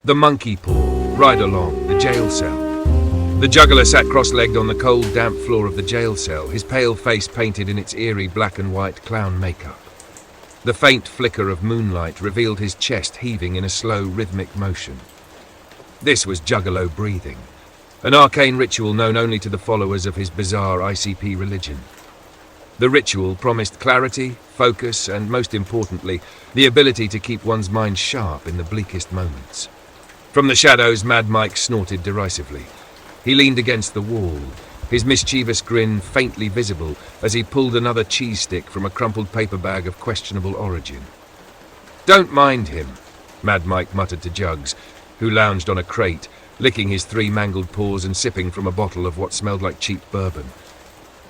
The monkey paw, right along, the jail cell. The juggler sat cross-legged on the cold, damp floor of the jail cell, his pale face painted in its eerie black and white clown makeup. The faint flicker of moonlight revealed his chest heaving in a slow, rhythmic motion. This was Juggalo breathing, an arcane ritual known only to the followers of his bizarre ICP religion. The ritual promised clarity, focus, and most importantly, the ability to keep one's mind sharp in the bleakest moments. From the shadows, Mad Mike snorted derisively. He leaned against the wall, his mischievous grin faintly visible as he pulled another cheese stick from a crumpled paper bag of questionable origin. "Don't mind him," Mad Mike muttered to Jugs, who lounged on a crate, licking his 3 mangled paws and sipping from a bottle of what smelled like cheap bourbon.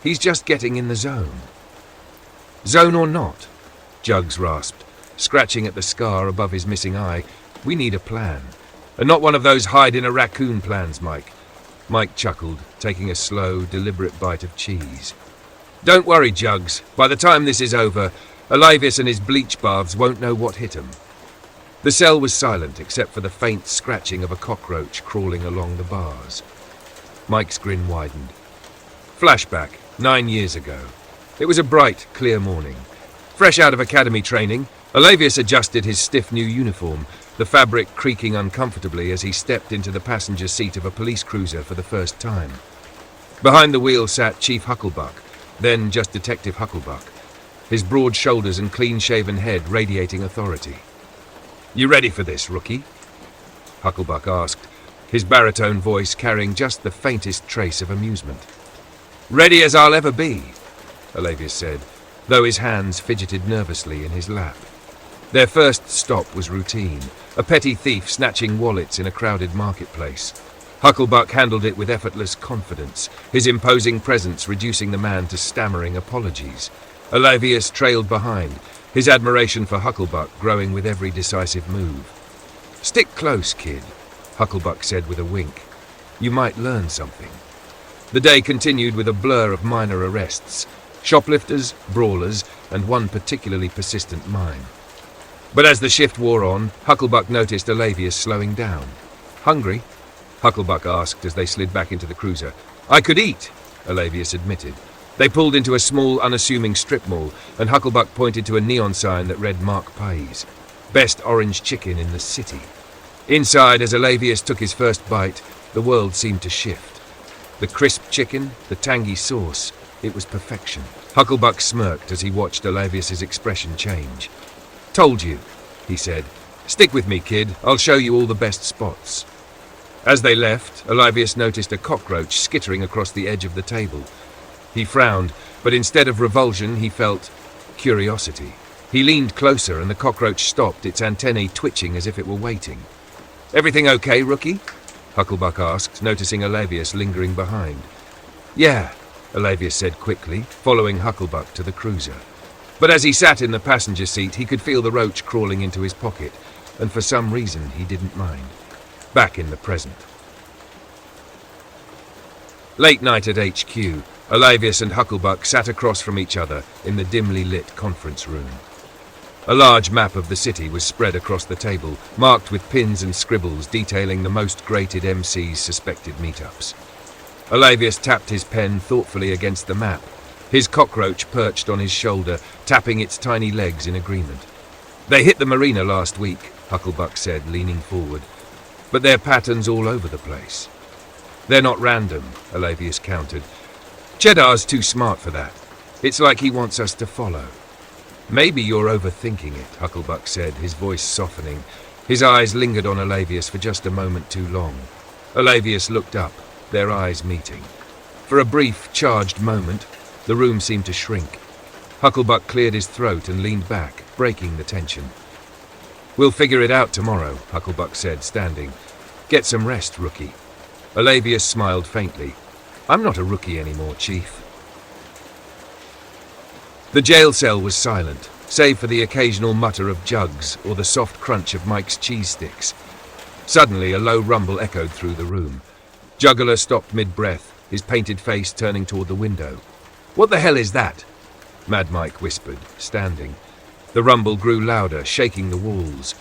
"He's just getting in the zone." "Zone or not," Jugs rasped, scratching at the scar above his missing eye. "We need a plan. And not one of those hide-in-a-raccoon plans, Mike." Mike chuckled, taking a slow, deliberate bite of cheese. "Don't worry, Jugs. By the time this is over, Alavis and his bleach baths won't know what hit him." The cell was silent except for the faint scratching of a cockroach crawling along the bars. Mike's grin widened. Flashback, 9 years ago. It was a bright, clear morning. Fresh out of academy training, Alavius adjusted his stiff new uniform, the fabric creaking uncomfortably as he stepped into the passenger seat of a police cruiser for the first time. Behind the wheel sat Chief Hucklebuck, then just Detective Hucklebuck, his broad shoulders and clean-shaven head radiating authority. "You ready for this, rookie?" Hucklebuck asked, his baritone voice carrying just the faintest trace of amusement. "Ready as I'll ever be," Alavius said, though his hands fidgeted nervously in his lap. Their first stop was routine, a petty thief snatching wallets in a crowded marketplace. Hucklebuck handled it with effortless confidence, his imposing presence reducing the man to stammering apologies. Alavius trailed behind, his admiration for Hucklebuck growing with every decisive move. "Stick close, kid," Hucklebuck said with a wink. "You might learn something." The day continued with a blur of minor arrests, shoplifters, brawlers, and one particularly persistent mime. But as the shift wore on, Hucklebuck noticed Alavius slowing down. "Hungry?" Hucklebuck asked as they slid back into the cruiser. "I could eat," Alavius admitted. They pulled into a small, unassuming strip mall, and Hucklebuck pointed to a neon sign that read Mark Pies, best orange chicken in the city. Inside, as Alavius took his first bite, the world seemed to shift. The crisp chicken, the tangy sauce, it was perfection. Hucklebuck smirked as he watched Alavius's expression change. "Told you," he said. "Stick with me, kid. I'll show you all the best spots." As they left, Alavius noticed a cockroach skittering across the edge of the table. He frowned, but instead of revulsion, he felt curiosity. He leaned closer and the cockroach stopped, its antennae twitching as if it were waiting. "Everything okay, rookie?" Hucklebuck asked, noticing Alavius lingering behind. "Yeah," Alavius said quickly, following Hucklebuck to the cruiser. But as he sat in the passenger seat, he could feel the roach crawling into his pocket, and for some reason he didn't mind. Back in the present. Late night at HQ, Alavius and Hucklebuck sat across from each other in the dimly lit conference room. A large map of the city was spread across the table, marked with pins and scribbles detailing the most grated MC's suspected meetups. Alavius tapped his pen thoughtfully against the map, his cockroach perched on his shoulder, tapping its tiny legs in agreement. "They hit the marina last week," Hucklebuck said, leaning forward. "But there are patterns all over the place." "They're not random," Alavius countered. "Cheddar's too smart for that. It's like he wants us to follow." "Maybe you're overthinking it," Hucklebuck said, his voice softening. His eyes lingered on Alavius for just a moment too long. Alavius looked up, their eyes meeting. For a brief, charged moment, the room seemed to shrink. Hucklebuck cleared his throat and leaned back, breaking the tension. "We'll figure it out tomorrow," Hucklebuck said, standing. "Get some rest, rookie." Alavius smiled faintly. "I'm not a rookie anymore, Chief." The jail cell was silent, save for the occasional mutter of Jugs or the soft crunch of Mike's cheese sticks. Suddenly, a low rumble echoed through the room. Juggler stopped mid-breath, his painted face turning toward the window. "What the hell is that?" Mad Mike whispered, standing. The rumble grew louder, shaking the walls.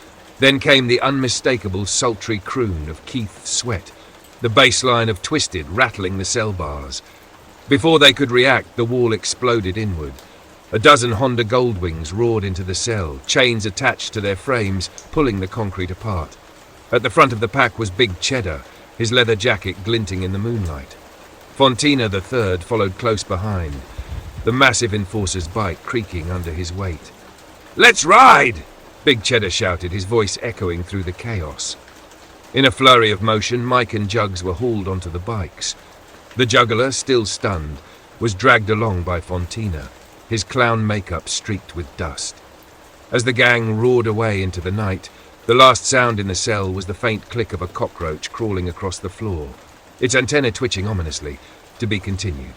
Then came the unmistakable sultry croon of Keith's sweat, the bass line of Twisted rattling the cell bars. Before they could react, the wall exploded inward. A dozen Honda Goldwings roared into the cell, chains attached to their frames, pulling the concrete apart. At the front of the pack was Big Cheddar, his leather jacket glinting in the moonlight. Fontina III followed close behind, the massive enforcer's bike creaking under his weight. "Let's ride!" Big Cheddar shouted, his voice echoing through the chaos. In a flurry of motion, Mike and Jugs were hauled onto the bikes. The juggler, still stunned, was dragged along by Fontina, his clown makeup streaked with dust. As the gang roared away into the night, the last sound in the cell was the faint click of a cockroach crawling across the floor, its antenna twitching ominously, to be continued.